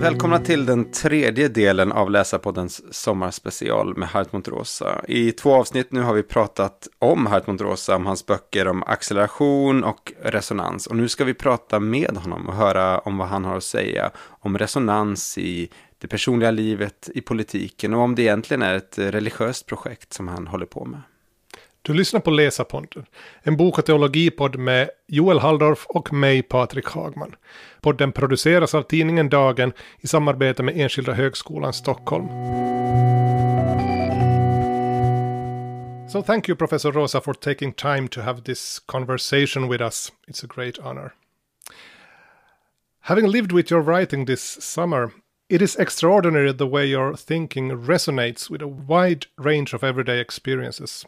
Välkomna till den tredje delen av Läsarpoddens Sommarspecial med Hartmut Rosa. I 2 avsnitt nu har vi pratat om Hartmut Rosa, om hans böcker om acceleration och resonans. Och nu ska vi prata med honom och höra om vad han har att säga om resonans i det personliga livet, i politiken och om det egentligen är ett religiöst projekt som han håller på med. Du lyssnar på Läsarpodden, en bok- och teologipodd med Joel Halldorf och mig, Patrik Hagman. Podden produceras av tidningen Dagen i samarbete med Enskilda högskolan Stockholm. So thank you, Professor Rosa, for taking time to have this conversation with us. It's a great honor. Having lived with your writing this summer, it is extraordinary the way your thinking resonates with a wide range of everyday experiences.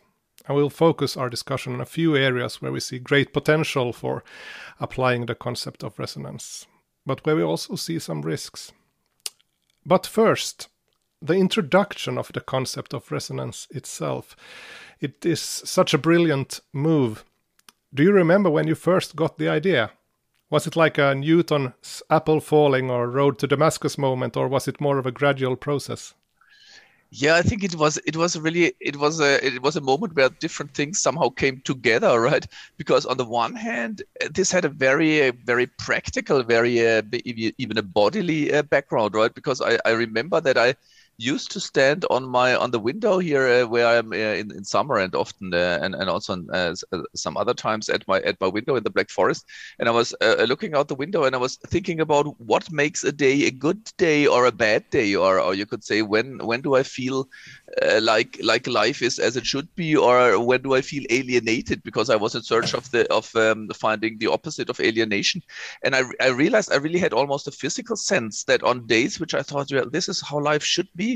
And we'll focus our discussion on a few areas where we see great potential for applying the concept of resonance, but where we also see some risks. But first, the introduction of the concept of resonance itself. It is such a brilliant move. Do you remember when you first got the idea? Was it like a Newton's apple falling or road to Damascus moment, or was it more of a gradual process? Yeah, I think it was a moment where different things somehow came together, right? Because on the one hand, this had a very practical, even a bodily background, right? Because I remember that I used to stand on the window here where I'm in summer and often and also some other times at my window in the Black Forest, and I was looking out the window and I was thinking about what makes a day a good day or a bad day, or you could say when do I feel like life is as it should be, or when do I feel alienated, because I was in search of finding the opposite of alienation. And I realized I really had almost a physical sense that on days which I thought, well, this is how life should be,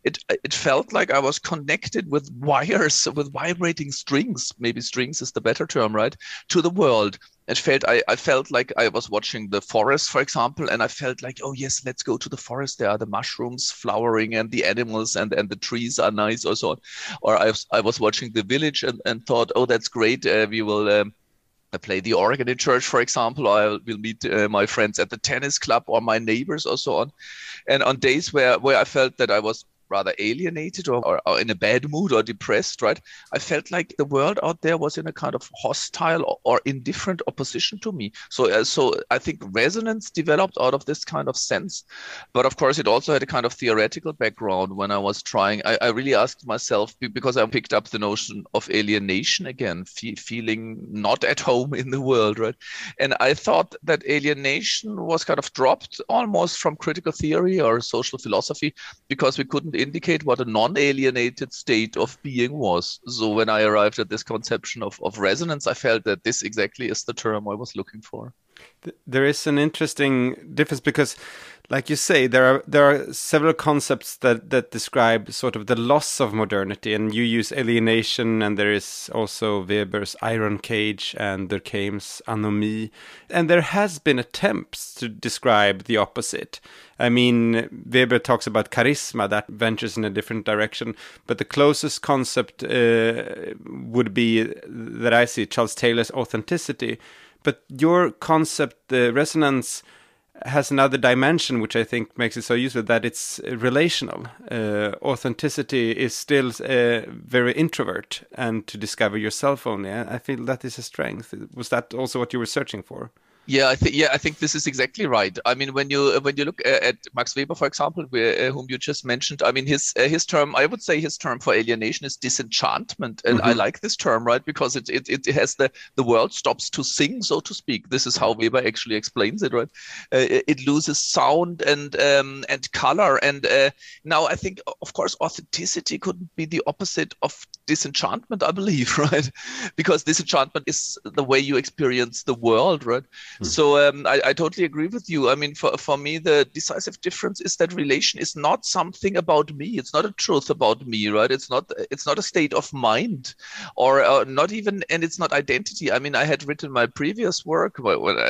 it felt like I was connected with wires, with vibrating strings, maybe strings is the better term, right, to the world. I felt like I was watching the forest, for example, and I felt like, oh yes, let's go to the forest. There are the mushrooms flowering and the animals and the trees are nice or so on. Or I was watching the village and thought, oh, that's great. We will play the organ in church, for example, or I will meet my friends at the tennis club or my neighbors or so on. And on days where I felt that I was rather alienated or in a bad mood or depressed, right, I felt like the world out there was in a kind of hostile or indifferent opposition to me. So I think resonance developed out of this kind of sense. But of course, it also had a kind of theoretical background when I was trying. I really asked myself, because I picked up the notion of alienation again, feeling not at home in the world, right? And I thought that alienation was kind of dropped almost from critical theory or social philosophy, because we couldn't indicate what a non-alienated state of being was. So when I arrived at this conception of resonance, I felt that this exactly is the term I was looking for. There is an interesting difference because, like you say, there are several concepts that describe sort of the loss of modernity, and you use alienation, and there is also Weber's iron cage and Durkheim's anomie, and there has been attempts to describe the opposite. I mean, Weber talks about charisma that ventures in a different direction, but the closest concept would be that I see Charles Taylor's authenticity. But your concept, the resonance, has another dimension, which I think makes it so useful, that it's relational. Authenticity is still very introvert, and to discover yourself only. I feel that is a strength. Was that also what you were searching for? Yeah, I think this is exactly right. I mean, when you look at Max Weber, for example, whom you just mentioned, I mean, his term, I would say his term for alienation is disenchantment, and I like this term, right, because it has the world stops to sing, so to speak. This is how Weber actually explains it, right? It loses sound and color, and now I think, of course, authenticity couldn't be the opposite of disenchantment, I believe, right? Because disenchantment is the way you experience the world, right? So I totally agree with you. I mean, for me, the decisive difference is that relation is not something about me. It's not a truth about me, right? It's not a state of mind, or not even, and it's not identity. I mean, I had written my previous work,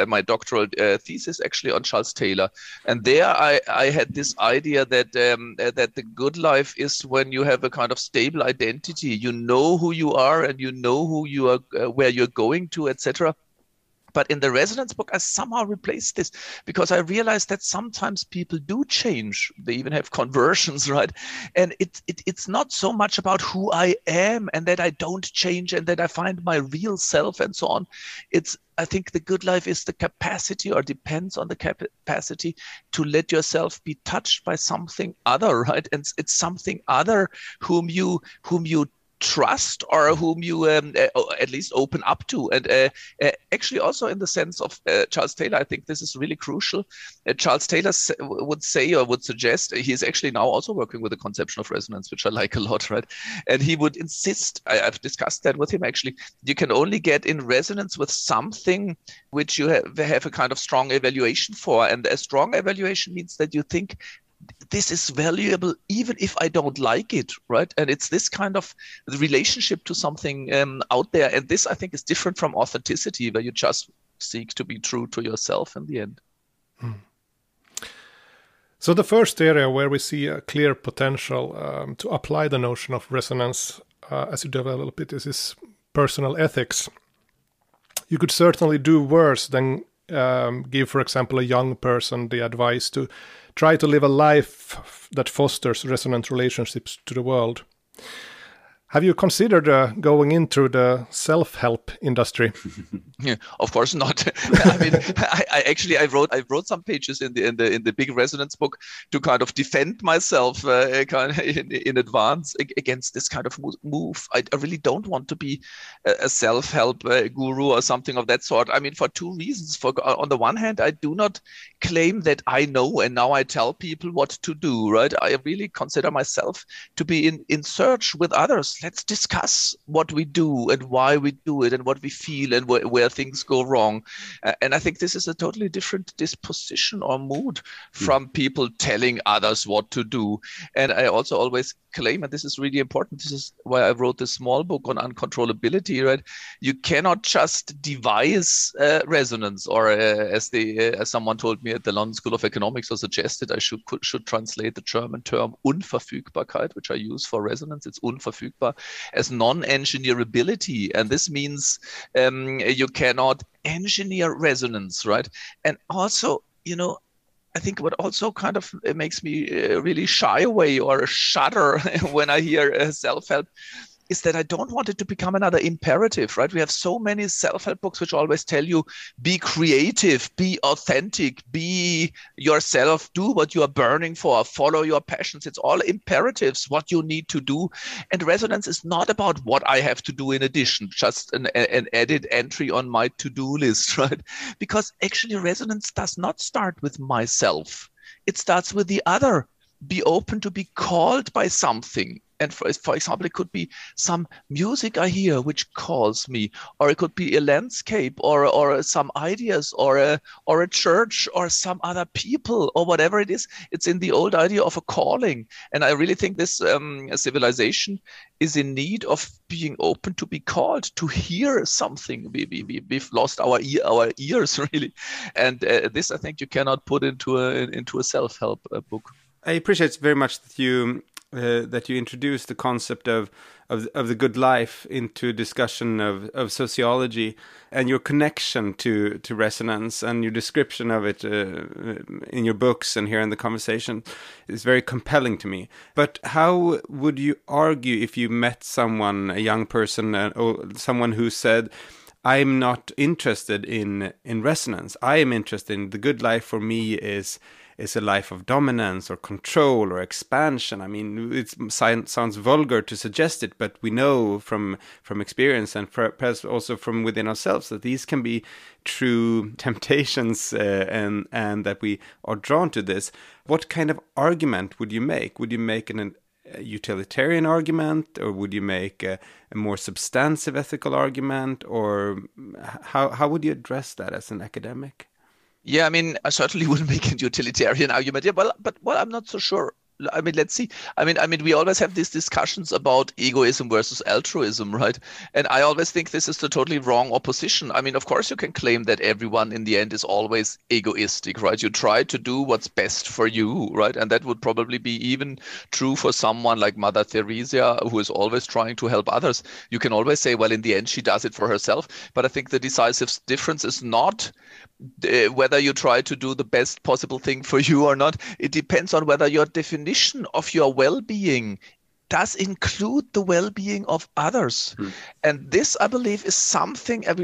my doctoral thesis actually on Charles Taylor, and there I had this idea that that the good life is when you have a kind of stable identity. You know who you are, and you know who you are, where you're going to, etc. But in the resonance book, I somehow replaced this because I realized that sometimes people do change. They even have conversions, right? And it's not so much about who I am and that I don't change and that I find my real self and so on. I think the good life is the capacity, or depends on the capacity, to let yourself be touched by something other, right? And it's something other whom you trust, or whom you at least open up to. And actually also in the sense of Charles Taylor, I think this is really crucial. Charles Taylor would say, or would suggest, he's actually now also working with the conception of resonance, which I like a lot, right? And he would insist, I've discussed that with him actually, you can only get in resonance with something which you have a kind of strong evaluation for. And a strong evaluation means that you think, this is valuable even if I don't like it, right? And it's this kind of relationship to something out there. And this, I think, is different from authenticity, where you just seek to be true to yourself in the end. So the first area where we see a clear potential to apply the notion of resonance as you develop it is personal ethics. You could certainly do worse than give, for example, a young person the advice to try to live a life that fosters resonant relationships to the world. Have you considered going into the self-help industry? Yeah, of course not. I mean, I wrote some pages in the big resonance book to kind of defend myself kind of in advance against this kind of move. I really don't want to be a self-help guru or something of that sort. I mean, for two reasons. On the one hand, I do not claim that I know and now I tell people what to do, right? I really consider myself to be in search with others. Let's discuss what we do and why we do it and what we feel and where things go wrong. And I think this is a totally different disposition or mood from people telling others what to do. And I also always claim, and this is really important, this is why I wrote this small book on uncontrollability, right? You cannot just devise resonance, or as someone told me at the London School of Economics, or suggested I should translate the German term Unverfügbarkeit, which I use for resonance. It's unverfügbar, as non-engineerability. And this means you cannot engineer resonance, right? And also, I think what also kind of makes me really shy away or shudder when I hear self-help is that I don't want it to become another imperative, right? We have so many self-help books which always tell you, be creative, be authentic, be yourself, do what you are burning for, follow your passions. It's all imperatives, what you need to do. And resonance is not about what I have to do in addition, just an added entry on my to-do list, right? Because actually resonance does not start with myself. It starts with the other. Be open to be called by something. And for example, it could be some music I hear which calls me, or it could be a landscape, or some ideas, or a church, or some other people, or whatever it is. It's in the old idea of a calling. And I really think this civilization is in need of being open to be called, to hear something. We've lost our ears, really. And this, I think, you cannot put into a self-help book. I appreciate very much that you introduced the concept of the good life into discussion of sociology, and your connection to resonance and your description of it in your books and here in the conversation is very compelling to me. But how would you argue if you met someone, a young person, or someone who said, I'm not interested in resonance. I am interested in the good life. For me is a life of dominance or control or expansion. I mean, it sounds vulgar to suggest it, but we know from experience and perhaps also from within ourselves that these can be true temptations and that we are drawn to this. What kind of argument would you make? Would you make a utilitarian argument, or would you make a more substantive ethical argument, or how would you address that as an academic? Yeah, I mean, I certainly wouldn't make a utilitarian argument. Yeah, but I'm not so sure. I mean, let's see. I mean, we always have these discussions about egoism versus altruism, right? And I always think this is the totally wrong opposition. I mean, of course, you can claim that everyone in the end is always egoistic, right? You try to do what's best for you, right? And that would probably be even true for someone like Mother Teresa, who is always trying to help others. You can always say, well, in the end, she does it for herself. But I think the decisive difference is not whether you try to do the best possible thing for you or not. It depends on whether your definition of your well-being does include the well-being of others. And this, I believe, is something, I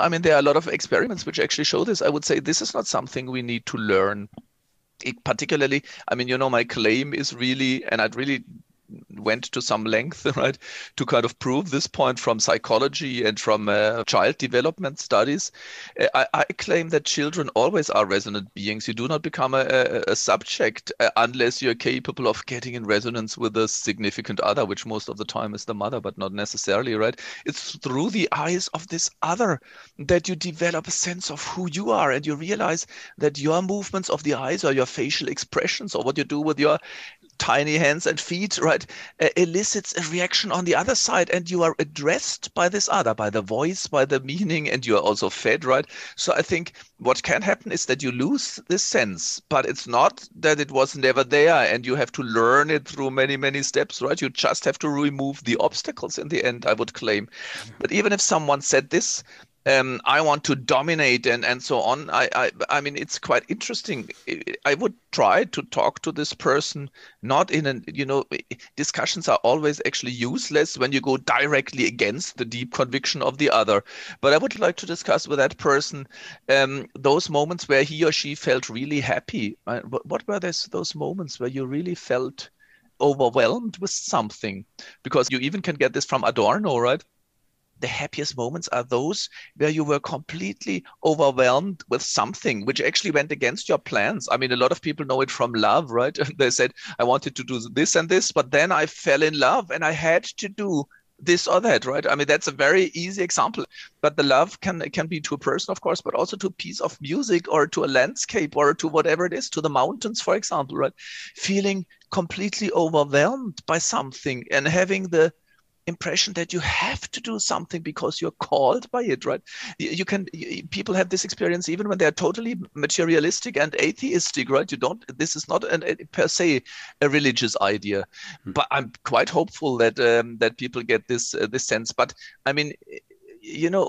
mean, there are a lot of experiments which actually show this. I would say this is not something we need to learn. Particularly, I mean, my claim is really, and I'd really went to some length, right, to kind of prove this point from psychology and from child development studies. I claim that children always are resonant beings. You do not become a subject unless you're capable of getting in resonance with a significant other, which most of the time is the mother, but not necessarily, right? It's through the eyes of this other that you develop a sense of who you are, and you realize that your movements of the eyes or your facial expressions or what you do with your tiny hands and feet, right, elicits a reaction on the other side, and you are addressed by this other, by the voice, by the meaning, and you are also fed, right? So I think what can happen is that you lose this sense, but it's not that it was never there and you have to learn it through many, many steps, right? You just have to remove the obstacles in the end, I would claim. But even if someone said this, I want to dominate and so on. I mean, it's quite interesting. I would try to talk to this person, not in an, discussions are always actually useless when you go directly against the deep conviction of the other. But I would like to discuss with that person those moments where he or she felt really happy. Right? What were those moments where you really felt overwhelmed with something? Because you even can get this from Adorno, right? The happiest moments are those where you were completely overwhelmed with something which actually went against your plans. I mean, a lot of people know it from love, right? They said, I wanted to do this and this, but then I fell in love and I had to do this or that, right? I mean, that's a very easy example. But the love can be to a person, of course, but also to a piece of music or to a landscape or to whatever it is, to the mountains, for example, right? Feeling completely overwhelmed by something and having the impression that you have to do something because you're called by it, right? People have this experience even when they're totally materialistic and atheistic, right? This is not per se a religious idea, but I'm quite hopeful that that people get this sense. But I mean,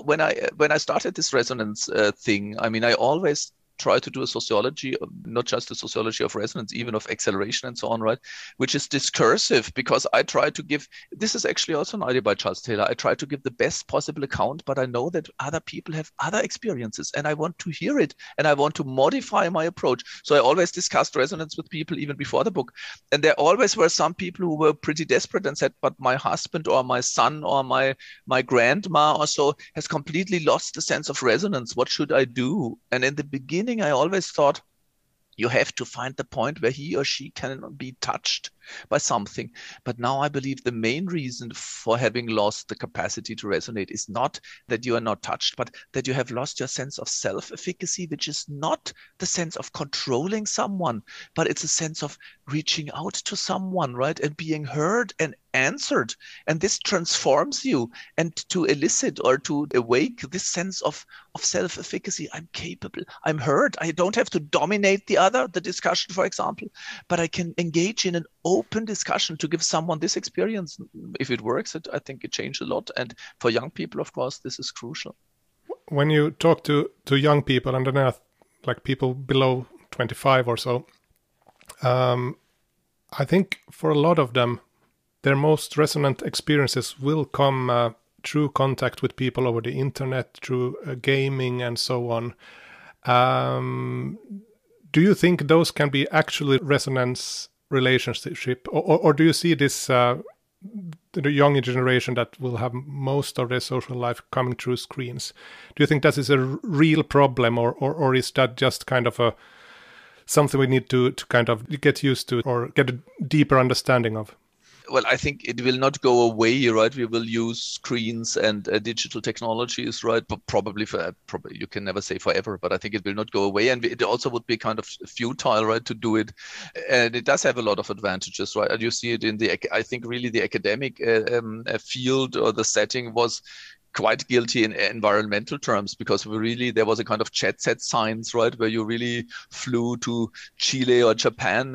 when I started this resonance thing, I mean, I always try to do a sociology, not just a sociology of resonance, even of acceleration and so on, right? Which is discursive, because I try to give, this is actually also an idea by Charles Taylor, I try to give the best possible account, but I know that other people have other experiences and I want to hear it and I want to modify my approach. So I always discussed resonance with people even before the book. And there always were some people who were pretty desperate and said, but my husband or my son or my grandma or so has completely lost the sense of resonance. What should I do? And in the beginning, I always thought you have to find the point where he or she can be touched by something. But now I believe the main reason for having lost the capacity to resonate is not that you are not touched, but that you have lost your sense of self-efficacy, which is not the sense of controlling someone, but it's a sense of reaching out to someone, right? And being heard and answered. And this transforms you. And to elicit or to awake this sense of self-efficacy, I'm capable, I'm heard. I don't have to dominate the discussion, for example, but I can engage in an open discussion to give someone this experience. If it works, I think it changed a lot. And for young people, of course, this is crucial. When you talk to young people, and then like people below 25 or so, I think for a lot of them, their most resonant experiences will come through contact with people over the internet, through gaming and so on. Do you think those can be actually resonance relationship, or do you see this the younger generation that will have most of their social life coming through screens? Do you think that is a real problem, or is that just kind of something we need to kind of get used to or get a deeper understanding of? well, I think it will not go away, right? We will use screens and digital technologies, right? But probably you can never say forever, but I think it will not go away. And it also would be kind of futile, right, to do it. And it does have a lot of advantages, right? And you see it in I think really the academic field or the setting was quite guilty in environmental terms, because there was a kind of jet set science, right, where you really flew to Chile or Japan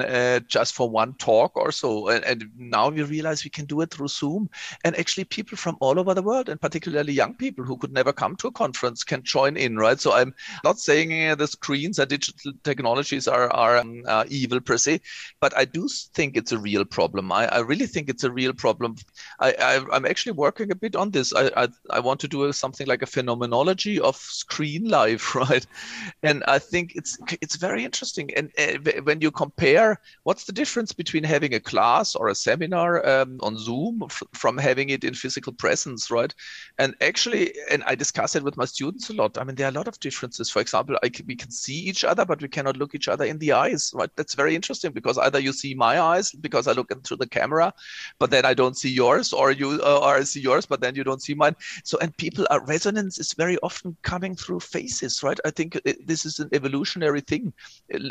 just for one talk or so, and now we realize we can do it through Zoom, and actually people from all over the world, and particularly young people who could never come to a conference, can join in, right? So I'm not saying the screens and digital technologies are evil per se, but I do think it's a real problem. I really think it's a real problem. I'm actually working a bit on this. I want to do something like a phenomenology of screen life, right? And I think it's very interesting. And when you compare, what's the difference between having a class or a seminar on Zoom from having it in physical presence, right? And actually, and I discuss it with my students a lot. I mean, there are a lot of differences. For example, we can see each other, but we cannot look each other in the eyes, right? That's very interesting, because either you see my eyes because I look into the camera, but then I don't see yours, or I see yours, but then you don't see mine. So, and resonance is very often coming through faces, right? I think this is an evolutionary thing.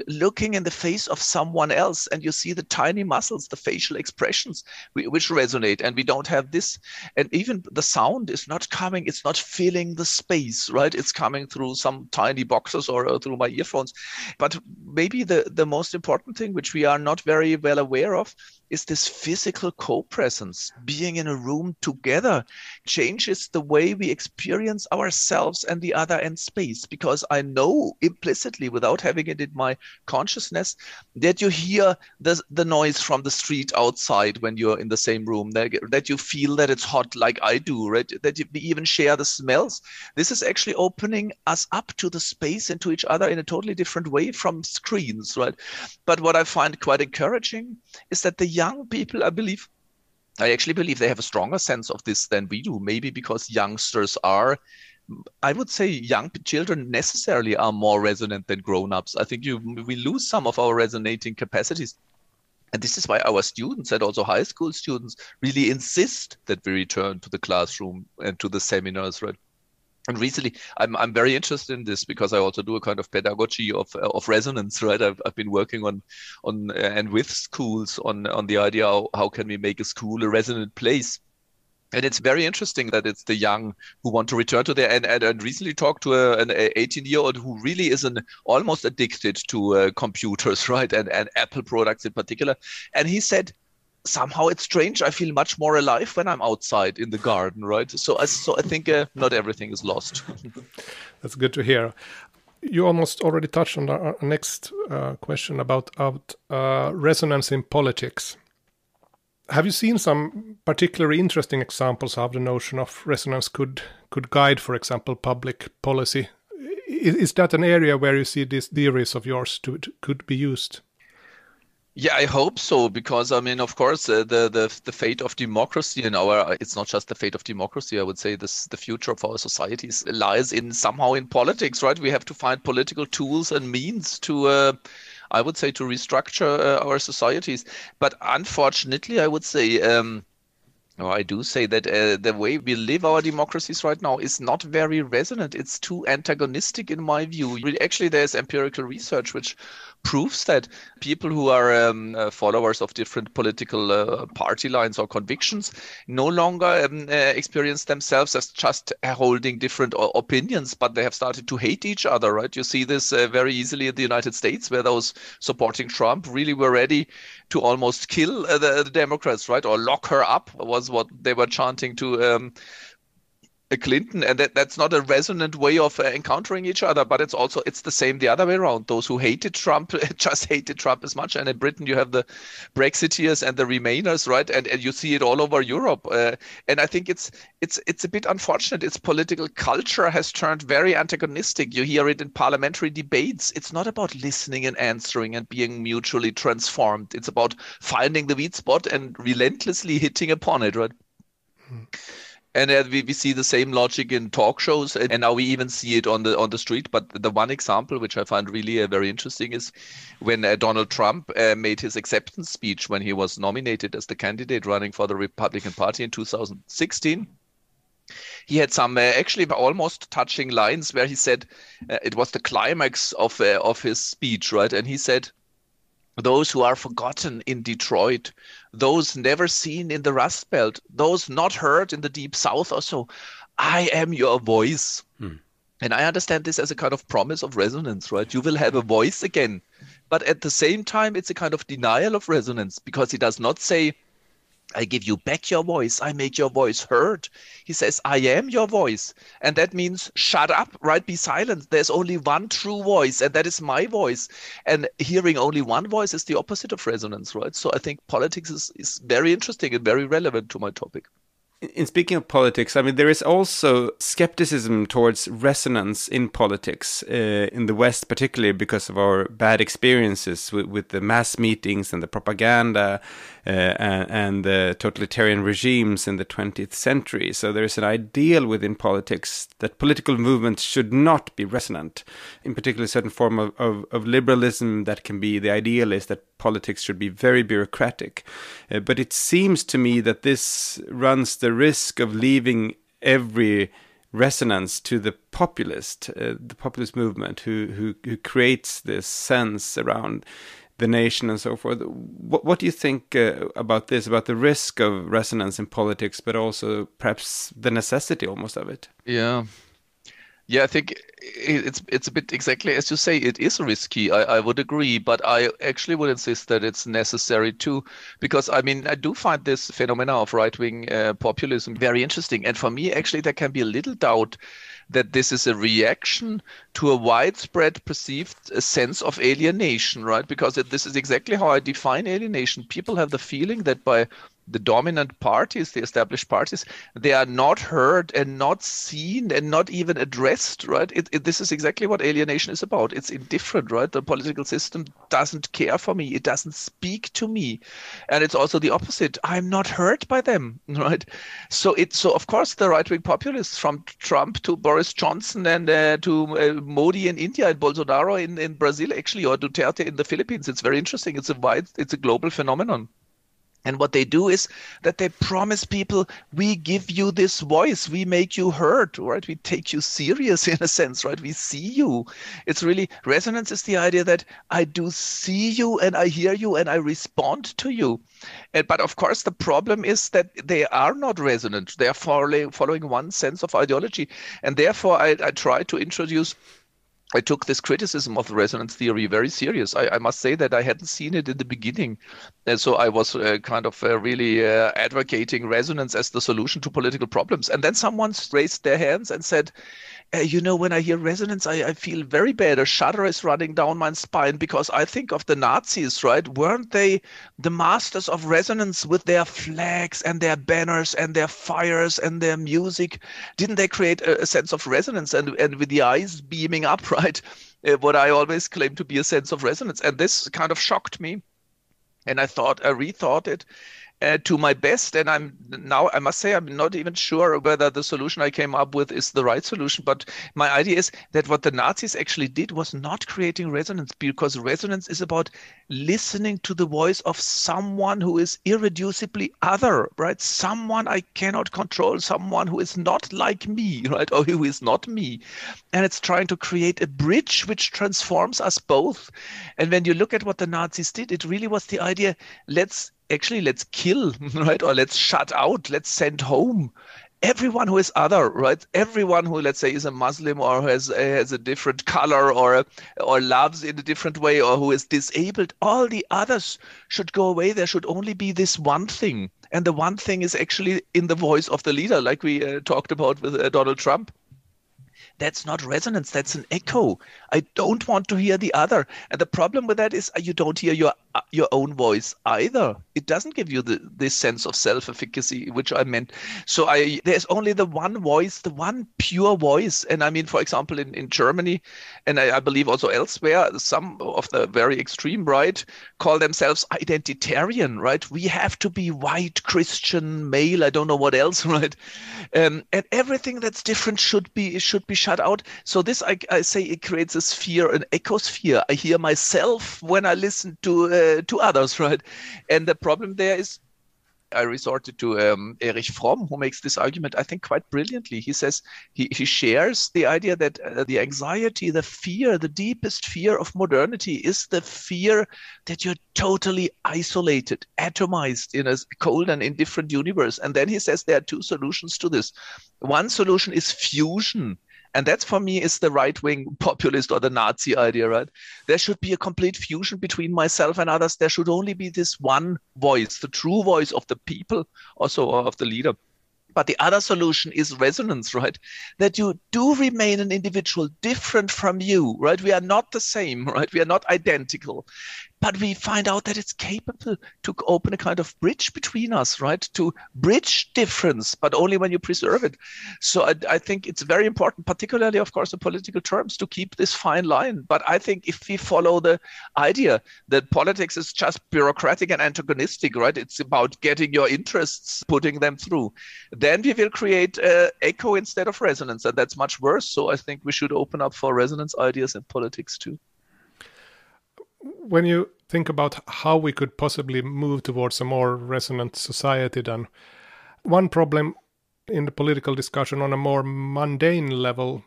Looking in the face of someone else, and you see the tiny muscles, the facial expressions, which resonate, and we don't have this. And even the sound is not coming, it's not filling the space, right? It's coming through some tiny boxes or through my earphones. But maybe the most important thing, which we are not very well aware of, is this physical co-presence. Being in a room together changes the way we experience ourselves and the other in space, because I know implicitly, without having it in my consciousness, that you hear the noise from the street outside when you're in the same room, that you feel that it's hot like I do, right? That we even share the smells. This is actually opening us up to the space and to each other in a totally different way from screens, right? But what I find quite encouraging is that the young people, I actually believe they have a stronger sense of this than we do, maybe because youngsters are, I would say young children necessarily are more resonant than grown-ups. I think we lose some of our resonating capacities. And this is why our students, and also high school students, really insist that we return to the classroom and to the seminars, right? And recently, I'm very interested in this, because I also do a kind of pedagogy of resonance, right? I've been working on and with schools on the idea of how can we make a school a resonant place. And it's very interesting that it's the young who want to return to there. And recently talked to an 18-year-old who really is almost addicted to computers, right? And Apple products in particular. And he said, somehow it's strange. I feel much more alive when I'm outside in the garden, right? So I think not everything is lost. That's good to hear. You almost already touched on our next question about resonance in politics. Have you seen some particularly interesting examples of the notion of resonance could guide, for example, public policy? Is that an area where you see these theories of yours could be used? Yeah, I hope so, because I mean, of course, the fate of democracy it's not just the fate of democracy. I would say the future of our societies lies somehow in politics, right? We have to find political tools and means to, I would say, to restructure our societies. But unfortunately, I would say, I do say that the way we live our democracies right now is not very resonant. It's too antagonistic in my view. Actually, there's empirical research which proves that people who are followers of different political party lines or convictions no longer experience themselves as just holding different opinions, but they have started to hate each other, right? You see this very easily in the United States, where those supporting Trump really were ready to almost kill the Democrats, right? Or lock her up was what they were chanting to Clinton, and that's not a resonant way of encountering each other, but it's the same the other way around. Those who hated Trump just hated Trump as much. And in Britain, you have the Brexiteers and the Remainers, right? And you see it all over Europe. And I think it's a bit unfortunate. Its political culture has turned very antagonistic. You hear it in parliamentary debates. It's not about listening and answering and being mutually transformed. It's about finding the weak spot and relentlessly hitting upon it, right? And we see the same logic in talk shows, and now we even see it on the street. But the one example which I find really very interesting is when Donald Trump made his acceptance speech when he was nominated as the candidate running for the Republican Party in 2016. He had some actually almost touching lines where he said it was the climax of his speech, right? And he said, "Those who are forgotten in Detroit, those never seen in the Rust Belt, those not heard in the Deep South or so, I am your voice." And I understand this as a kind of promise of resonance, right? You will have a voice again. But at the same time, it's a kind of denial of resonance, because he does not say, "I give you back your voice, I make your voice heard." He says, "I am your voice." And that means shut up, right? Be silent. There's only one true voice, and that is my voice. And hearing only one voice is the opposite of resonance, right? So I think politics is very interesting and very relevant to my topic. In speaking of politics, I mean, there is also skepticism towards resonance in politics, in the West, particularly because of our bad experiences with the mass meetings and the propaganda and the totalitarian regimes in the 20th century. So there is an ideal within politics that political movements should not be resonant. In particular, a certain form of liberalism that can be, the ideal is that politics should be very bureaucratic. But it seems to me that this runs the risk of leaving every resonance to the populist movement who creates this sense around the nation and so forth. What do you think about this, about the risk of resonance in politics, but also perhaps the necessity almost of it? Yeah, I think it's a bit exactly as you say. It is risky. I would agree, but I actually would insist that it's necessary too, because I mean I do find this phenomena of right-wing populism very interesting. And for me, actually, there can be a little doubt that this is a reaction to a widespread perceived sense of alienation, right? Because this is exactly how I define alienation. People have the feeling that by the dominant parties, the established parties, they are not heard and not seen and not even addressed, right? This is exactly what alienation is about. It's indifferent, right? The political system doesn't care for me. It doesn't speak to me. And it's also the opposite. I'm not heard by them, right? So of course, the right-wing populists, from Trump to Boris Johnson and to Modi in India and Bolsonaro in Brazil, actually, or Duterte in the Philippines, it's very interesting. It's a global phenomenon. And what they do is that they promise people, we give you this voice, we make you heard, right? We take you serious in a sense, right? We see you. It's really, resonance is the idea that I do see you and I hear you and I respond to you. But of course, the problem is that they are not resonant. They are following one sense of ideology. And therefore, I try to introduce, I took this criticism of the resonance theory very serious. I must say that I hadn't seen it in the beginning. And so I was really advocating resonance as the solution to political problems. And then someone raised their hands and said, when I hear resonance, I feel very bad. A shudder is running down my spine, because I think of the Nazis, right? Weren't they the masters of resonance with their flags and their banners and their fires and their music? Didn't they create a sense of resonance and with the eyes beaming up, right? What I always claim to be a sense of resonance. And this kind of shocked me. And I rethought it to my best. And I must say, I'm not even sure whether the solution I came up with is the right solution. But my idea is that what the Nazis actually did was not creating resonance, because resonance is about listening to the voice of someone who is irreducibly other, right? Someone I cannot control, someone who is not like me, right? Or who is not me. And it's trying to create a bridge which transforms us both. And when you look at what the Nazis did, it really was the idea, let's kill, right? Or let's shut out, let's send home everyone who is other, right? Everyone who, let's say, is a Muslim or has a different color or loves in a different way or who is disabled. All the others should go away. There should only be this one thing. And the one thing is actually in the voice of the leader, like we talked about with Donald Trump. That's not resonance, that's an echo. I don't want to hear the other. And the problem with that is you don't hear your your own voice either. It doesn't give you this sense of self-efficacy, which I meant. So there's only the one voice, the one pure voice. And I mean, for example, in Germany, and I believe also elsewhere, some of the very extreme right call themselves identitarian, right? We have to be white, Christian, male, I don't know what else, right? And everything that's different should be shut out. So this, I say, it creates a sphere, an ecosphere. I hear myself when I listen to others, right? And the problem there is, I resorted to Erich Fromm, who makes this argument, I think, quite brilliantly. He says he shares the idea that the anxiety, the fear, the deepest fear of modernity is the fear that you're totally isolated, atomized in a cold and indifferent universe. And then he says there are two solutions to this. One solution is fusion. And that's, for me, is the right-wing populist or the Nazi idea, right? There should be a complete fusion between myself and others. There should only be this one voice, the true voice of the people, also of the leader. But the other solution is resonance, right? That you do remain an individual different from you, right? We are not the same, right? We are not identical. But we find out that it's capable to open a kind of bridge between us, right? To bridge difference, but only when you preserve it. So I think it's very important, particularly, of course, in political terms, to keep this fine line. But I think if we follow the idea that politics is just bureaucratic and antagonistic, right? It's about getting your interests, putting them through. Then we will create echo instead of resonance, and that's much worse. So I think we should open up for resonance ideas in politics too. When you think about how we could possibly move towards a more resonant society, then one problem in the political discussion on a more mundane level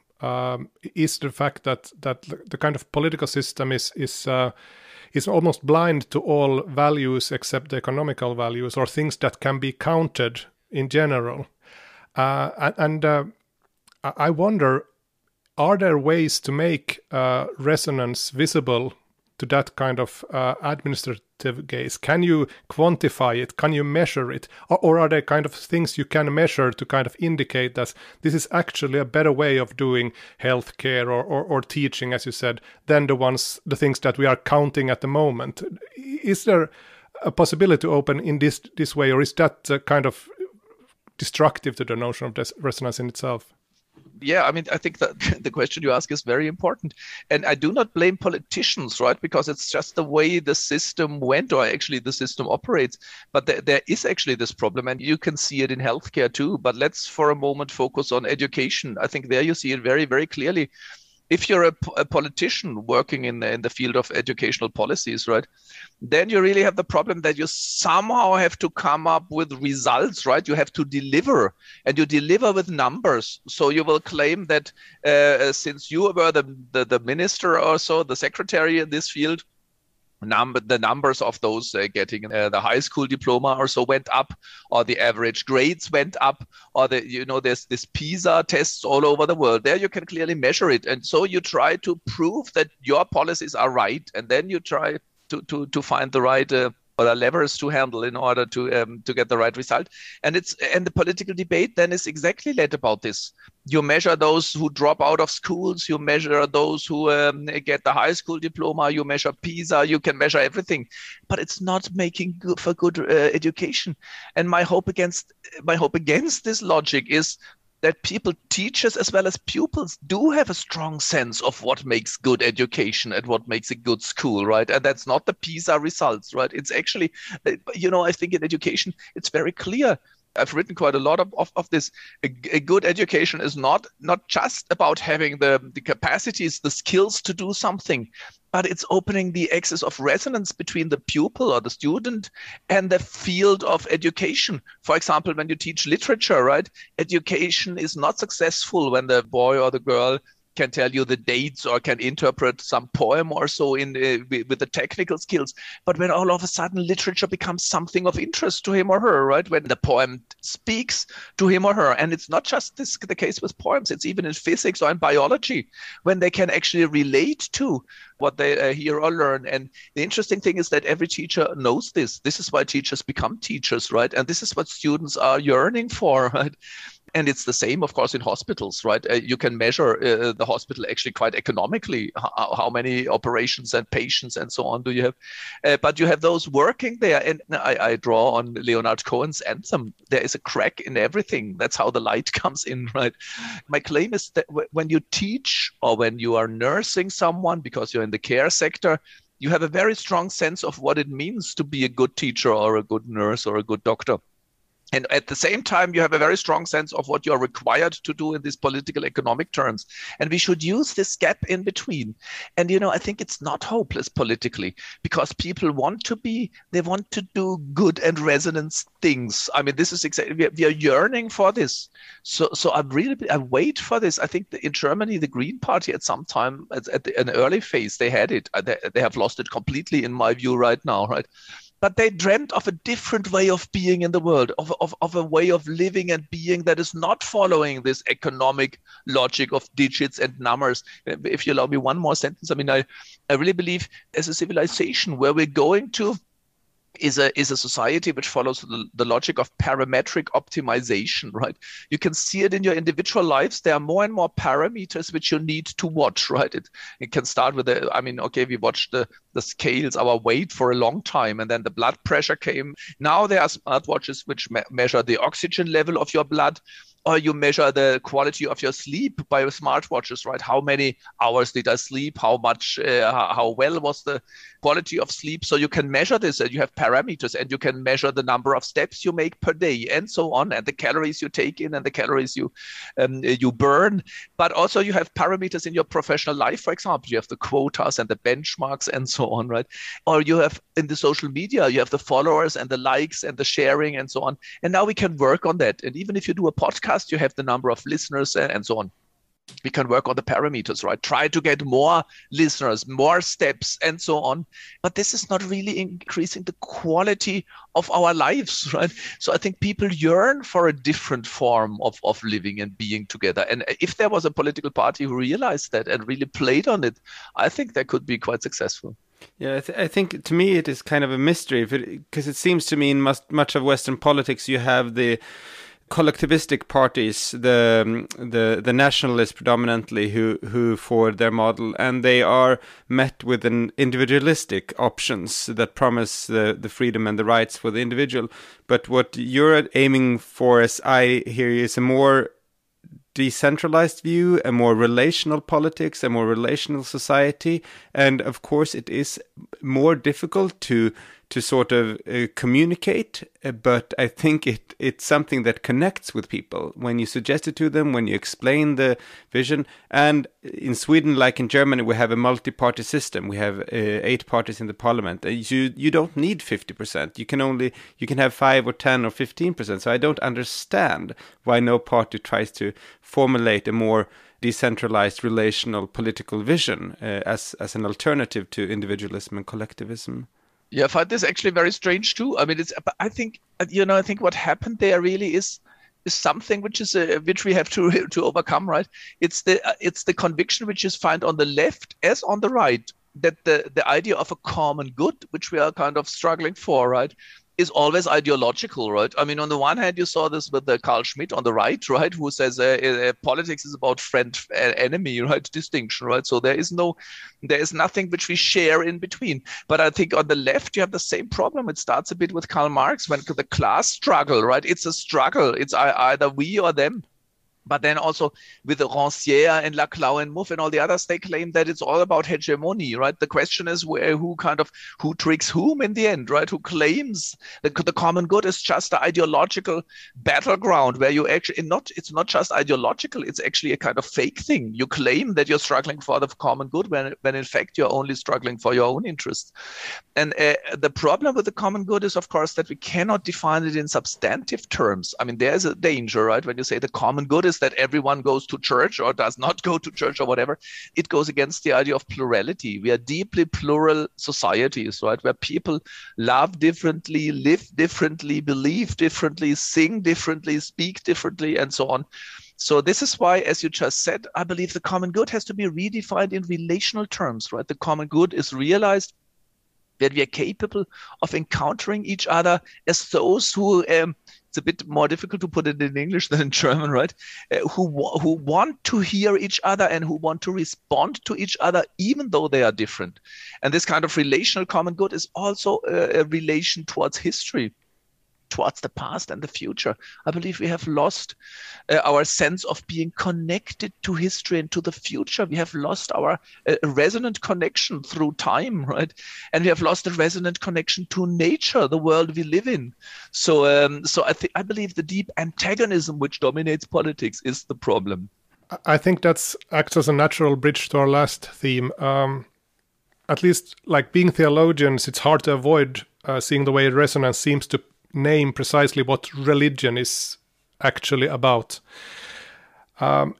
is the fact that the kind of political system is almost blind to all values except the economical values, or things that can be counted in general. I wonder, are there ways to make resonance visible to that kind of administrative gaze? Can you quantify it? Can you measure it? Or are there kind of things you can measure to kind of indicate that this is actually a better way of doing healthcare or teaching, as you said, than the things that we are counting at the moment? Is there a possibility to open in this way, or is that kind of destructive to the notion of resonance in itself? Yeah, I mean, I think that the question you ask is very important. And I do not blame politicians, right? Because it's just the way the system went, or actually the system operates. But there is actually this problem, and you can see it in healthcare too. But let's for a moment focus on education. I think there you see it very, very clearly. If you're a politician working in the field of educational policies, right, then you really have the problem that you somehow have to come up with results, right? You have to deliver, and you deliver with numbers. So you will claim that since you were the minister or so, the secretary in this field, the numbers of those getting the high school diploma or so went up, or the average grades went up, or there's this PISA tests all over the world. There you can clearly measure it, and so you try to prove that your policies are right, and then you try to find the right or the levers to handle in order to get the right result. And the political debate then is exactly led about this. You measure those who drop out of schools, you measure those who get the high school diploma, you measure PISA, you can measure everything, but it's not making for good education. And my hope against this logic is that people, teachers as well as pupils, do have a strong sense of what makes good education and what makes a good school, right? And that's not the PISA results, right? It's actually, I think in education, it's very clear. I've written quite a lot of this. A good education is not just about having the capacities, the skills to do something, but it's opening the axis of resonance between the pupil or the student and the field of education. For example, when you teach literature, right, education is not successful when the boy or the girl can tell you the dates or can interpret some poem or so with the technical skills. But when all of a sudden literature becomes something of interest to him or her, right? When the poem speaks to him or her, and it's not just the case with poems, it's even in physics or in biology, when they can actually relate to what they hear or learn. And the interesting thing is that every teacher knows this. This is why teachers become teachers, right? And this is what students are yearning for, right? And it's the same, of course, in hospitals, right? You can measure the hospital actually quite economically, how many operations and patients and so on do you have. But you have those working there. And I draw on Leonard Cohen's anthem. There is a crack in everything. That's how the light comes in, right? My claim is that when you teach or when you are nursing someone, because you're in the care sector, you have a very strong sense of what it means to be a good teacher or a good nurse or a good doctor. And at the same time, you have a very strong sense of what you're required to do in these political economic terms. And we should use this gap in between. And, I think it's not hopeless politically because people they want to do good and resonance things. I mean, this is exactly, we are yearning for this. So I wait for this. I think in Germany, the Green Party at some time, at an early phase, they had it. They have lost it completely in my view right now, right? But they dreamt of a different way of being in the world, of a way of living and being that is not following this economic logic of digits and numbers. If you allow me one more sentence, I mean, I really believe as a civilization where we're going to is a society which follows the logic of parametric optimization, right? You can see it in your individual lives. There are more and more parameters which you need to watch, right? It can start with we watched the scales, our weight for a long time, and then the blood pressure came. Now there are smartwatches which measure the oxygen level of your blood, or you measure the quality of your sleep by smartwatches, right? How many hours did I sleep? How much, how well was the quality of sleep? So you can measure this, and you have parameters, and you can measure the number of steps you make per day, and so on, and the calories you take in, and the calories you burn. But also you have parameters in your professional life. For example, you have the quotas and the benchmarks, and so on, right? Or you have in the social media, you have the followers and the likes and the sharing, and so on. And now we can work on that. And even if you do a podcast, you have the number of listeners and so on. We can work on the parameters, right? Try to get more listeners, more steps, and so on. But this is not really increasing the quality of our lives, right? So I think people yearn for a different form of living and being together. And if there was a political party who realized that and really played on it, I think that could be quite successful. Yeah, I think to me it is kind of a mystery because it seems to me in much of Western politics you have the collectivistic parties, the nationalists predominantly, who forward their model, and they are met with an individualistic options that promise the freedom and the rights for the individual. But what you're aiming for, as I hear you, is a more decentralized view, a more relational politics, a more relational society, and of course it is more difficult to sort of communicate, but I think it's something that connects with people when you suggest it to them, when you explain the vision. And in Sweden, like in Germany, we have a multi-party system. We have 8 parties in the parliament. You don't need 50%. You can have 5 or 10 or 15%. So I don't understand why no party tries to formulate a more decentralized relational political vision as an alternative to individualism and collectivism. Yeah, I find this actually very strange too. I mean, I think what happened there really is something which we have to overcome, right? It's the conviction which is found on the left as on the right, that the idea of a common good, which we are kind of struggling for, right, is always ideological, right? I mean, on the one hand, you saw this with Carl Schmitt on the right, who says politics is about friend-enemy, right, distinction, right? So there is nothing which we share in between. But I think on the left, you have the same problem. It starts a bit with Karl Marx, when the class struggle, right? It's a struggle. It's either we or them. But then also with the Rancière and Laclau and Mouffe and all the others, they claim that it's all about hegemony, right? The question is who tricks whom in the end, right? Who claims that the common good is just an ideological battleground where you actually it's not just ideological, it's actually a kind of fake thing. You claim that you're struggling for the common good when in fact you're only struggling for your own interests. And the problem with the common good is, of course, that we cannot define it in substantive terms. I mean, there's a danger, right? When you say the common good is that everyone goes to church or does not go to church or whatever, it goes against the idea of plurality. We are deeply plural societies, right? Where people love differently, live differently, believe differently, sing differently, speak differently, and so on. So this is why, as you just said, I believe the common good has to be redefined in relational terms, right? The common good is realized that we are capable of encountering each other as those who it's a bit more difficult to put it in English than in German, right? Who want to hear each other and who want to respond to each other, even though they are different. And this kind of relational common good is also a relation towards history, towards the past and the future. I believe we have lost our sense of being connected to history and to the future. We have lost our resonant connection through time, right? And we have lost a resonant connection to nature, the world we live in. So I believe the deep antagonism which dominates politics is the problem. I think that acts as a natural bridge to our last theme. At least, like being theologians, it's hard to avoid seeing the way resonance seems to name precisely what religion is actually about.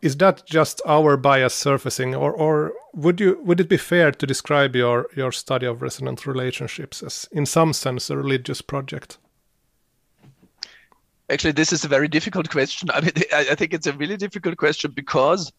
Is that just our bias surfacing, or would it be fair to describe your study of resonant relationships as, in some sense, a religious project? Actually, this is a very difficult question. I mean, I think it's a really difficult question because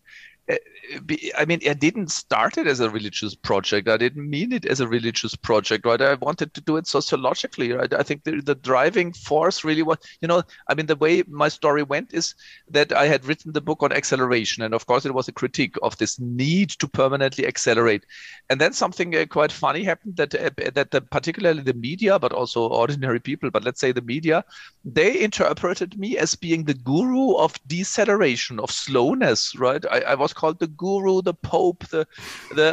I didn't start it as a religious project. I didn't mean it as a religious project, right? I wanted to do it sociologically, right? I think the driving force really was, the way my story went is that I had written the book on acceleration. And of course, it was a critique of this need to permanently accelerate. And then something quite funny happened that particularly the media, but also ordinary people, but let's say the media, they interpreted me as being the guru of deceleration, of slowness, right? I was called the guru, the pope, the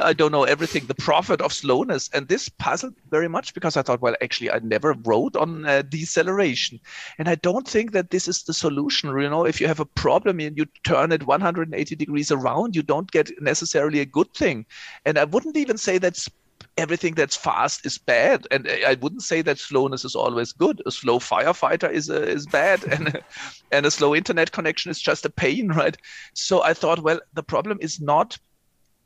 I don't know, everything, the prophet of slowness. And this puzzled very much because I thought, well, actually, I never wrote on deceleration. And I don't think that this is the solution. If you have a problem and you turn it 180 degrees around, you don't get necessarily a good thing. And I wouldn't even say that everything that's fast is bad, and I wouldn't say that slowness is always good. A slow firefighter is bad, and a slow internet connection is just a pain, right? So I thought, well, the problem is not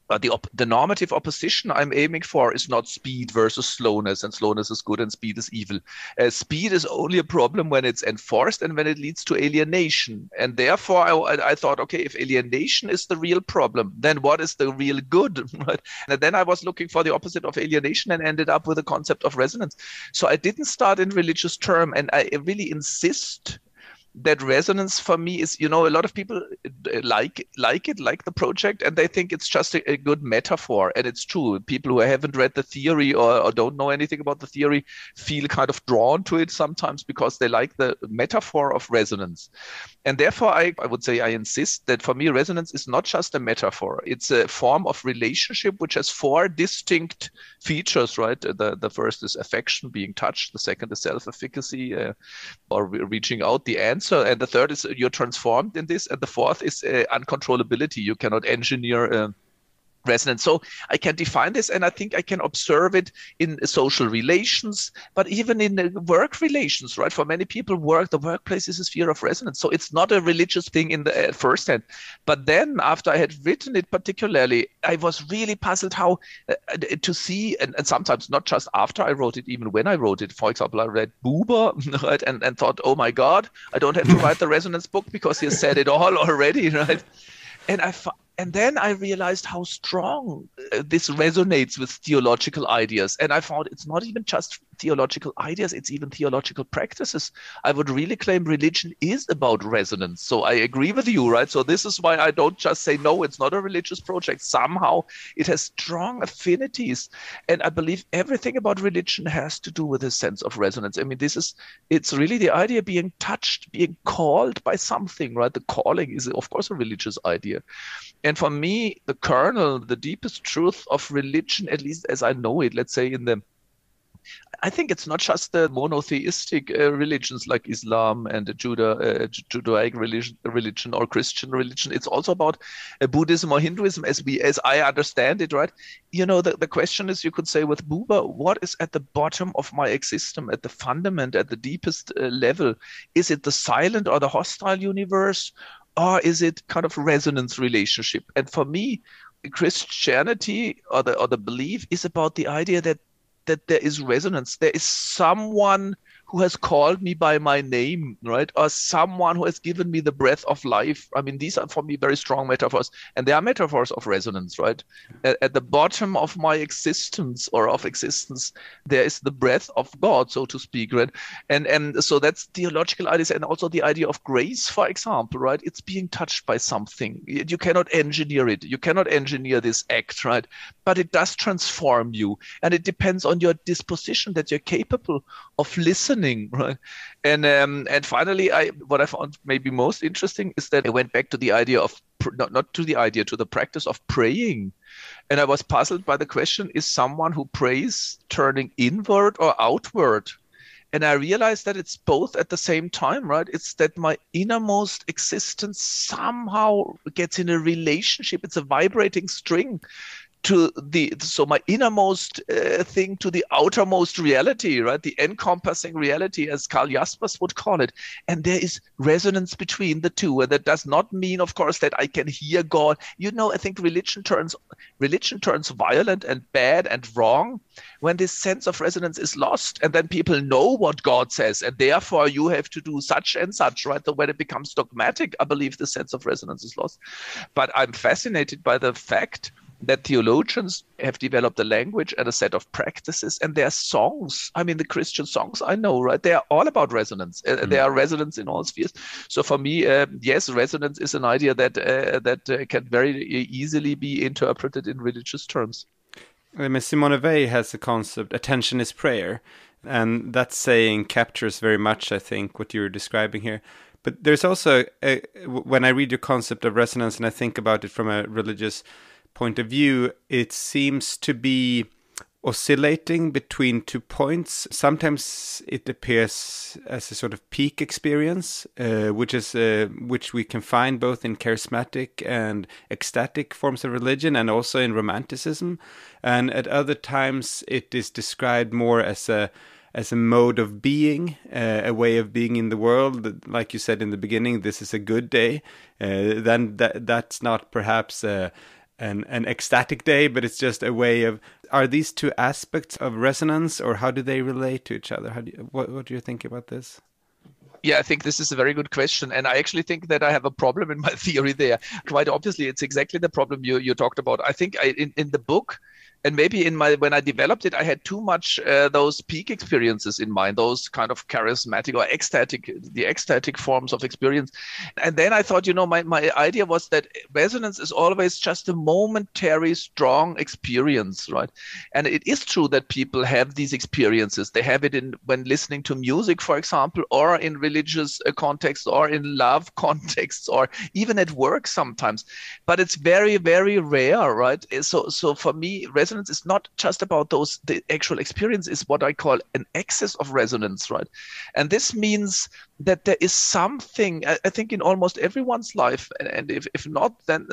the normative opposition I'm aiming for is not speed versus slowness, and slowness is good and speed is evil. Speed is only a problem when it's enforced and when it leads to alienation. And therefore, I thought, okay, if alienation is the real problem, then what is the real good? Right? And then I was looking for the opposite of alienation and ended up with the concept of resonance. So I didn't start in religious term, and I really insist that resonance for me is, a lot of people like the project, and they think it's just a good metaphor. And it's true. People who haven't read the theory or don't know anything about the theory feel kind of drawn to it sometimes because they like the metaphor of resonance. And therefore, I would say I insist that for me, resonance is not just a metaphor. It's a form of relationship which has four distinct features, right? The first is affection, being touched. The second is self-efficacy, or reaching out, the answer. And the third is you're transformed in this. And the fourth is uncontrollability. You cannot engineer resonance. So I can define this, and I think I can observe it in social relations, but even in work relations, right? For many people, the workplace is a sphere of resonance. So it's not a religious thing in the first hand. But then after I had written it particularly, I was really puzzled how to see, and sometimes not just after I wrote it, even when I wrote it. For example, I read Buber, right? And thought, oh my God, I don't have to write the resonance book because he said it all already, right? And then I realized how strong this resonates with theological ideas. And I found it's not even just theological ideas, it's even theological practices. I would really claim religion is about resonance. So I agree with you, right? So this is why I don't just say, no, it's not a religious project. Somehow it has strong affinities. And I believe everything about religion has to do with a sense of resonance. I mean, it's really the idea of being touched, being called by something, right? The calling is, of course, a religious idea. And for me, the kernel, the deepest truth of religion, at least as I know it, let's say I think it's not just the monotheistic religions like Islam and the Judaic religion or Christian religion. It's also about Buddhism or Hinduism as I understand it, right? The question is, you could say with Buber, what is at the bottom of my existence, at the fundament, at the deepest level? Is it the silent or the hostile universe? Or is it kind of resonance relationship? And for me, Christianity or the belief is about the idea that there is resonance. There is someone who has called me by my name, right? Or someone who has given me the breath of life. I mean, these are for me very strong metaphors, and they are metaphors of resonance, right? At the bottom of my existence or of existence, there is the breath of God, so to speak, right? And so that's theological ideas, and also the idea of grace, for example, right? It's being touched by something. You cannot engineer it. You cannot engineer this act, right? But it does transform you, and it depends on your disposition that you're capable of listening, right? And finally, what I found maybe most interesting is that I went back to the idea of not to the idea, to the practice of praying. And I was puzzled by the question, is someone who prays turning inward or outward? And I realized that it's both at the same time, right? It's that my innermost existence somehow gets in a relationship. It's a vibrating string to my innermost thing to the outermost reality, right? The encompassing reality, as Karl Jaspers would call it. And there is resonance between the two. And that does not mean, of course, that I can hear God. I think religion turns violent and bad and wrong when this sense of resonance is lost. And then people know what God says, and therefore you have to do such and such, right? So when it becomes dogmatic, I believe the sense of resonance is lost. But I'm fascinated by the fact that theologians have developed a language and a set of practices, and their songs, I mean, the Christian songs I know, right? They are all about resonance. They are resonance in all spheres. So for me, yes, resonance is an idea that can very easily be interpreted in religious terms. Simone Weil has a concept, attention is prayer. And that saying captures very much, I think, what you're describing here. But there's also, when I read your concept of resonance and I think about it from a religious point of view, it seems to be oscillating between 2 points. Sometimes it appears as a sort of peak experience, which we can find both in charismatic and ecstatic forms of religion, and also in romanticism. And at other times, it is described more as a mode of being, a way of being in the world. Like you said in the beginning, this is a good day. Then that's not perhaps an ecstatic day, but it's just a way of. Are these two aspects of resonance, or how do they relate to each other? What do you think about this? Yeah, I think this is a very good question. And I actually think that I have a problem in my theory there. Quite obviously, it's exactly the problem you talked about. I think in the book, and maybe when I developed it, I had too much those peak experiences in mind, those kind of charismatic or the ecstatic forms of experience. And then I thought, my idea was that resonance is always just a momentary, strong experience, right? And it is true that people have these experiences. They have it when listening to music, for example, or in religious contexts, or in love contexts, or even at work sometimes. But it's very, very rare, right? So for me, resonance is not just about the actual experience, is what I call an excess of resonance, right? And this means that there is something, I think, in almost everyone's life, and if not, then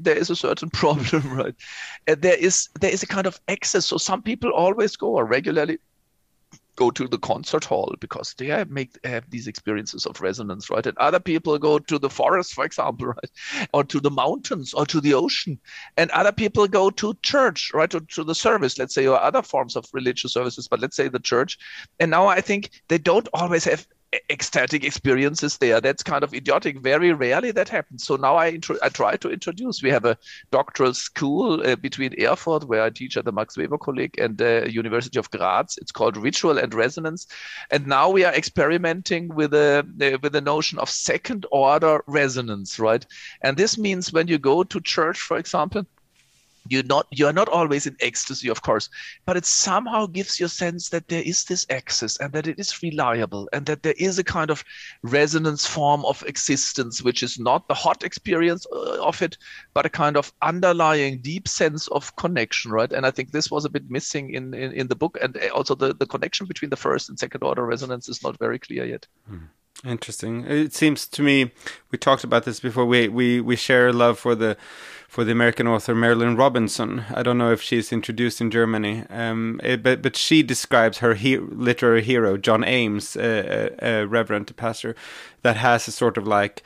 there is a certain problem, right? There is a kind of excess. So some people always go, or regularly go to the concert hall because they have these experiences of resonance, right? And other people go to the forest, for example, right? Or to the mountains, or to the ocean. And other people go to church, right? To the service, let's say, or other forms of religious services, but let's say the church. And now I think they don't always have ecstatic experiences there. That's kind of idiotic. Very rarely that happens. So now I try to introduce. We have a doctoral school between Erfurt, where I teach at the Max Weber Kolleg, and the University of Graz. It's called Ritual and Resonance. And now we are experimenting with the notion of second order resonance, right? And this means when you go to church, for example, you're not always in ecstasy, of course, but it somehow gives you a sense that there is this access, and that it is reliable, and that there is a kind of resonance form of existence, which is not the hot experience of it, but a kind of underlying deep sense of connection, right? And I think this was a bit missing in the book, and also the connection between the first and second order resonance is not very clear yet. Interesting. It seems to me, we talked about this before, we share a love for the American author Marilynne Robinson. I don't know if she's introduced in Germany, but she describes her literary hero, John Ames, a reverend pastor, that has a sort of like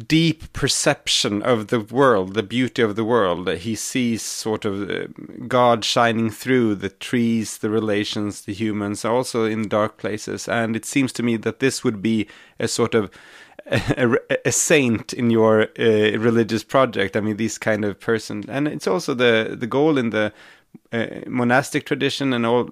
deep perception of the world, the beauty of the world. He sees sort of God shining through the trees, the relations, the humans, also in dark places. And it seems to me that this would be a sort of a saint in your religious project. I mean, this kind of person. And it's also the goal in the monastic tradition, and all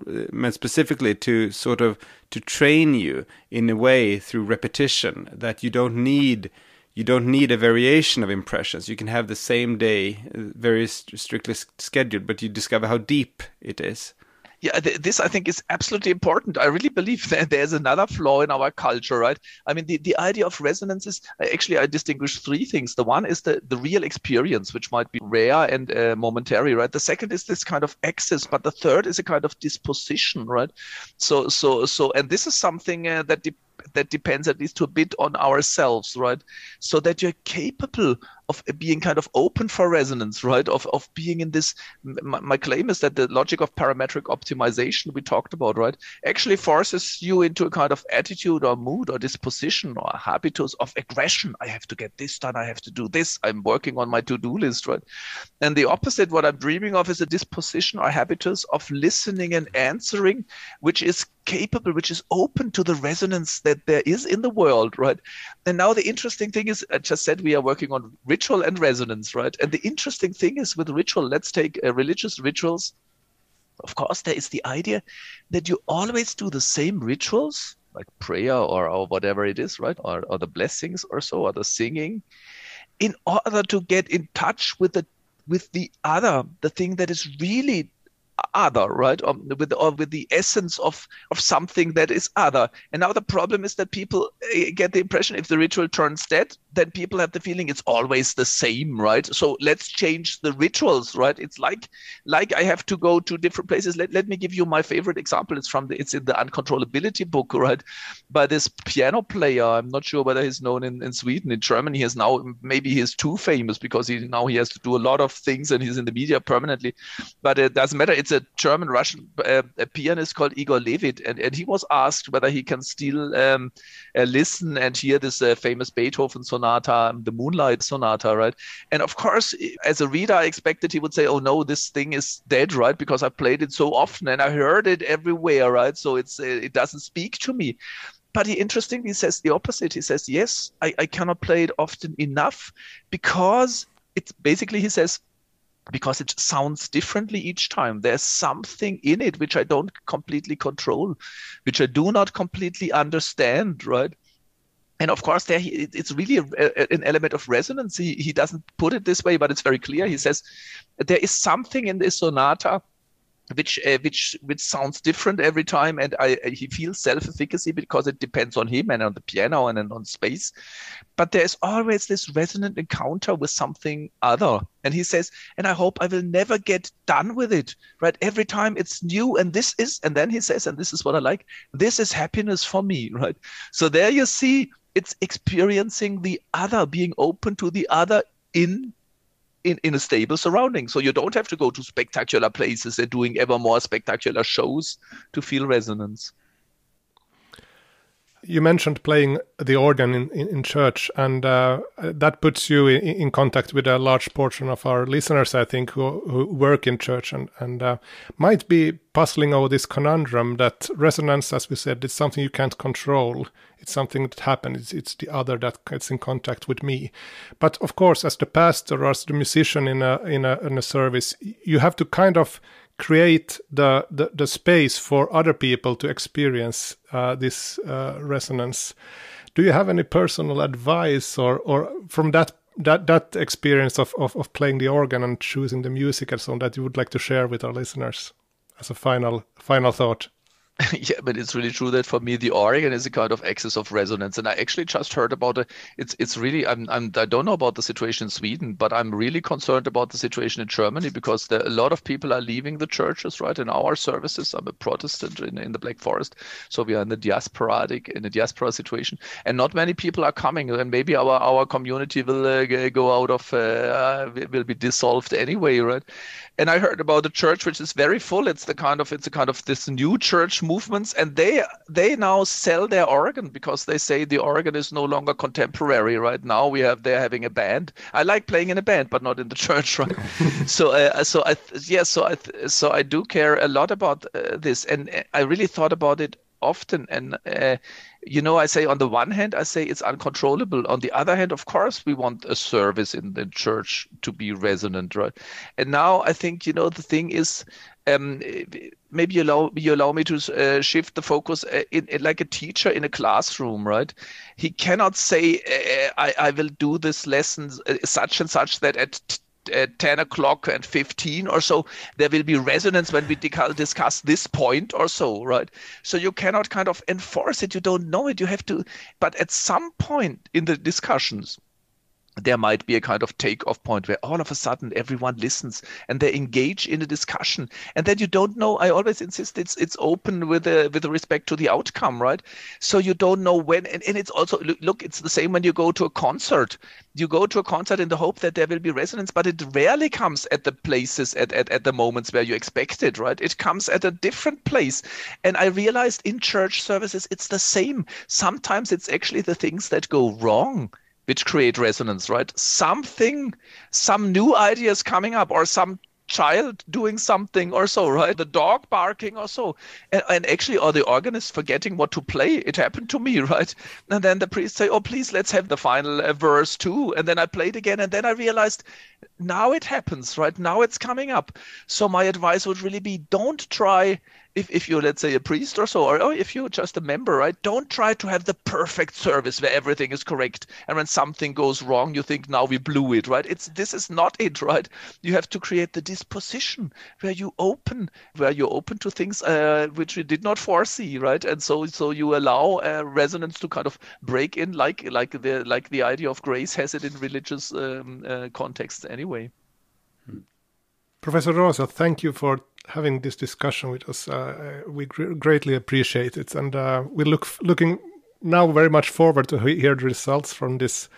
specifically to sort of to train you in a way through repetition, that you don't need a variation of impressions. You can have the same day, very strictly scheduled, but you discover how deep it is. Yeah, this I think is absolutely important. I really believe that there's another flaw in our culture, right? I mean, the idea of resonance is, actually, I distinguish three things. The one is the real experience, which might be rare and momentary, right? The second is this kind of access, but the third is a kind of disposition, right? So, and this is something that depends at least to a bit on ourselves, right? So that you're capable of being kind of open for resonance, right? Of being in this, my claim is that the logic of parametric optimization we talked about, right, actually forces you into a kind of attitude or mood or disposition or habitus of aggression. I have to get this done. I have to do this. I'm working on my to-do list, right? And the opposite, what I'm dreaming of, is a disposition or habitus of listening and answering, which is capable, which is open to the resonance that there is in the world, right? And now the interesting thing is, I just said we are working on ritual and resonance, right? And the interesting thing is with ritual, let's take religious rituals. Of course, there is the idea that you always do the same rituals, like prayer or whatever it is, right? Or the blessings or so, or the singing, in order to get in touch with the other, the thing that is really other, right? Or with the essence of something that is other. And now the problem is that people get the impression, if the ritual turns dead, then people have the feeling it's always the same, right? So let's change the rituals, right? It's like I have to go to different places. Let me give you my favorite example. It's in the Uncontrollability book, right? By this piano player. I'm not sure whether he's known in Sweden. In Germany, maybe he is too famous because he has to do a lot of things and he's in the media permanently. But it doesn't matter. It's a German-Russian pianist called Igor Levit, and he was asked whether he can still listen and hear this famous Beethoven sonata, the Moonlight Sonata, right? And of course, as a reader, I expected he would say, "Oh no, this thing is dead, right? Because I played it so often and I heard it everywhere, right? So it doesn't speak to me." But he interestingly says the opposite. He says, "Yes, I cannot play it often enough because it's basically," he says, "because it sounds differently each time. There's something in it which I don't completely control, which I do not completely understand, right?" And of course, it's really an element of resonance. He doesn't put it this way, but it's very clear. He says there is something in this sonata which sounds different every time, and he feels self-efficacy because it depends on him and on the piano and on space. But there's always this resonant encounter with something other. And he says, and I hope I will never get done with it, right? Every time it's new, and then he says, and this is what I like, this is happiness for me, right? So there you see, it's experiencing the other, being open to the other in a stable surrounding. So you don't have to go to spectacular places and doing ever more spectacular shows to feel resonance. You mentioned playing the organ in church, and that puts you in contact with a large portion of our listeners, I think, who work in church and might be puzzling over this conundrum that resonance, as we said, is something you can't control. It's something that happens. It's the other that gets in contact with me. But of course, as the pastor or as the musician in a service, you have to kind of create the space for other people to experience this resonance. Do you have any personal advice or from that experience of playing the organ and choosing the music and so on that you would like to share with our listeners as a final thought? Yeah, but it's really true that for me the organ is a kind of axis of resonance, and I actually just heard about it. It's really I don't know about the situation in Sweden, but I'm really concerned about the situation in Germany because a lot of people are leaving the churches, right? In our services, I'm a Protestant in the Black Forest, so we are in a diaspora situation, and not many people are coming, and maybe our community will go out of will be dissolved anyway, right? And I heard about a church which is very full. It's a kind of this new church movements, and they now sell their organ because they say the organ is no longer contemporary. Right now, they're having a band. I like playing in a band, but not in the church. Right. So I do care a lot about this, and I really thought about it often. And I say on the one hand, I say it's uncontrollable. On the other hand, of course, we want a service in the church to be resonant, right? And now I think the thing is, maybe you allow me to shift the focus in like a teacher in a classroom, right? He cannot say I will do this lesson such and such that at 10 o'clock and 15 or so, there will be resonance when we discuss this point or so, right? So you cannot kind of enforce it. You don't know it. You have to, but at some point in the discussions, there might be a kind of take-off point where all of a sudden everyone listens and they engage in a discussion. And then you don't know, I always insist it's open with respect to the outcome, right? So you don't know when, and it's also, look, it's the same when you go to a concert. You go to a concert in the hope that there will be resonance, but it rarely comes at the places, at the moments where you expect it, right? It comes at a different place. And I realized in church services, it's the same. Sometimes it's actually the things that go wrong which create resonance, right? Some new ideas coming up, or some child doing something or so, right? The dog barking or so. And actually, or the organist forgetting what to play. It happened to me, right? And then the priest say, oh, please, let's have the final verse too. And then I played again. And then I realized, now it happens, right? Now it's coming up. So my advice would really be, don't try, if you're, let's say, a priest or so, or if you're just a member, right? Don't try to have the perfect service where everything is correct. And when something goes wrong, you think, now we blew it, right? This is not it, right? You have to create the disposition where you're open to things which you did not foresee, right? And so you allow resonance to kind of break in, like the idea of grace has it in religious contexts anyway. Professor Rosa, thank you for having this discussion with us. We greatly appreciate it, and we're looking now very much forward to hear the results from this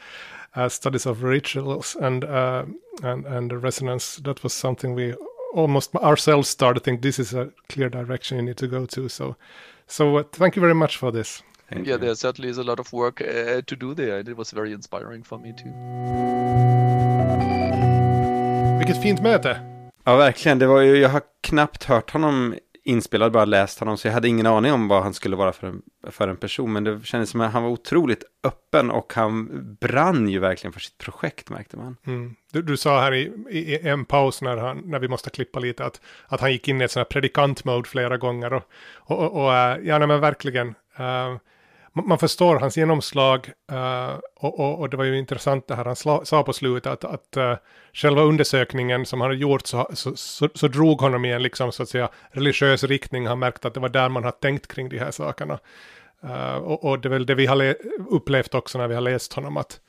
studies of rituals and the resonance. That was something we almost ourselves started to think this is a clear direction you need to go to. So thank you very much for this. Yeah, there certainly is a lot of work to do there, and it was very inspiring for me too. Vilket fint möte! Ja, verkligen. Det var ju, jag har knappt hört honom inspelad, bara läst honom, så jag hade ingen aning om vad han skulle vara för en person, men det kändes som att han var otroligt öppen och han brann ju verkligen för sitt projekt, märkte man. Du sa här i en paus när vi måste klippa lite att han gick in i ett sån här predikant-mode flera gånger och ja, men verkligen man förstår hans genomslag och det var ju intressant det här han sa på slutet att själva undersökningen som han har gjort så drog honom i en liksom så att säga religiös riktning. Han märkte att det var där man har tänkt kring de här sakerna och det är väl det vi har upplevt också när vi har läst honom att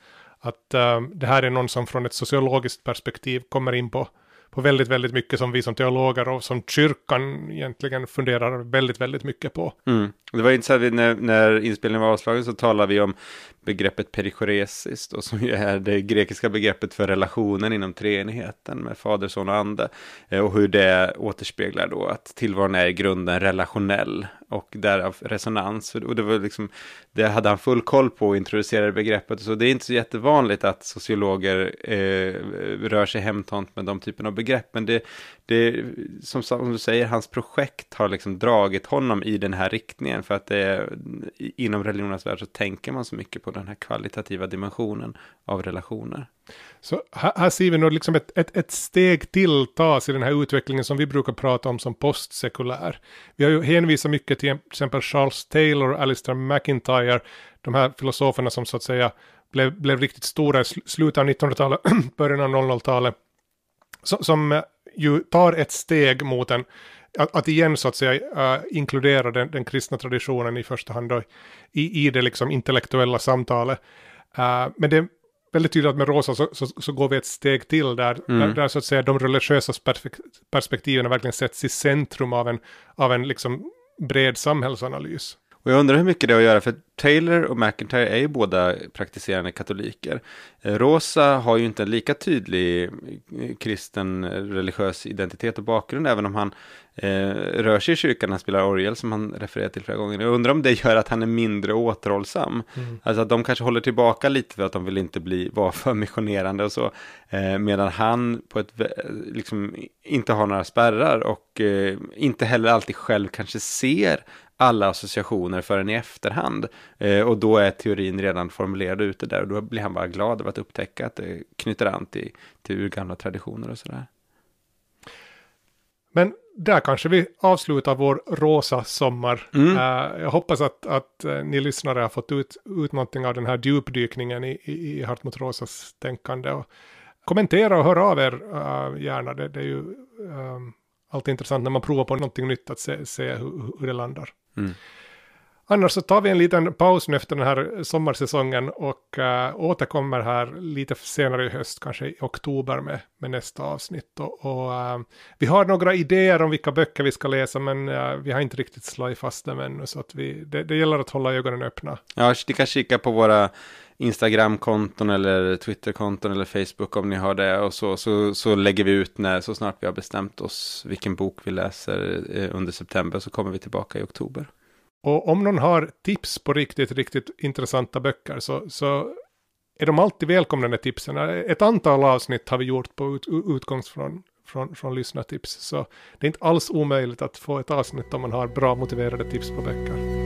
det här är någon som från ett sociologiskt perspektiv kommer in på väldigt, väldigt mycket som vi som teologer och som kyrkan egentligen funderar väldigt, väldigt mycket på. Det var intressant när inspelningen var avslagen så talade vi om begreppet perikoresis då, som ju är det grekiska begreppet för relationen inom treenigheten med fader, son och ande, och hur det återspeglar då att tillvaron är i grunden relationell och därav resonans, och det var liksom, det hade han full koll på och introducerade begreppet, så det är inte så jättevanligt att sociologer rör sig hemtont med de typen av begrepp, men det som du säger, hans projekt har liksom dragit honom i den här riktningen, för att inom religionens värld så tänker man så mycket på den här kvalitativa dimensionen av relationer. Så här ser vi nog liksom ett steg till tas i den här utvecklingen som vi brukar prata om som postsekulär. Vi har ju hänvisat mycket till exempel Charles Taylor och Alistair MacIntyre, de här filosoferna som så att säga blev riktigt stora i slutet av 1900-talet, början av 00-talet, som ju tar ett steg mot att igen så att säga inkludera den kristna traditionen i första hand då, i det liksom intellektuella samtalet. Men det är väldigt tydligt att med Rosa så går vi ett steg till där så att säga de religiösa perspektiven verkligen sätts i centrum av en liksom bred samhällsanalys. Och jag undrar hur mycket det har att göra, för Taylor och McIntyre är ju båda praktiserande katoliker. Rosa har ju inte en lika tydlig kristen religiös identitet och bakgrund, även om han rör sig i kyrkan, han spelar orgel som han refererar till flera gånger. Jag undrar om det gör att han är mindre återhållsam. Alltså att de kanske håller tillbaka lite för att de vill inte vara för missionerande och så. Medan han på ett liksom inte har några spärrar och inte heller alltid själv kanske ser alla associationer förrän i efterhand. Och då är teorin redan formulerad ute där, och då blir han bara glad över att upptäcka att det knyter an till urgamla traditioner och sådär. Men där kanske vi avslutar vår rosa sommar. Jag hoppas att ni lyssnare har fått ut någonting av den här djupdykningen i Hartmut Rosas tänkande. Och kommentera och hör av er gärna. Det är ju alltid intressant när man provar på någonting nytt att se hur det landar. Annars så tar vi en liten paus nu efter den här sommarsäsongen och återkommer här lite senare i höst, kanske i oktober med nästa avsnitt. Och vi har några idéer om vilka böcker vi ska läsa, men vi har inte riktigt slagit fast dem ännu, så att det gäller att hålla ögonen öppna. Ja, ni kan kika på våra Instagram-konton eller Twitter-konton eller Facebook om ni har det, och så lägger vi ut så snart vi har bestämt oss vilken bok vi läser under september, så kommer vi tillbaka i oktober. Och om någon har tips på riktigt intressanta böcker så är de alltid välkomna med tipsen. Ett antal avsnitt har vi gjort på utgångspunkt från lyssnartips, så det är inte alls omöjligt att få ett avsnitt om man har bra motiverade tips på böcker.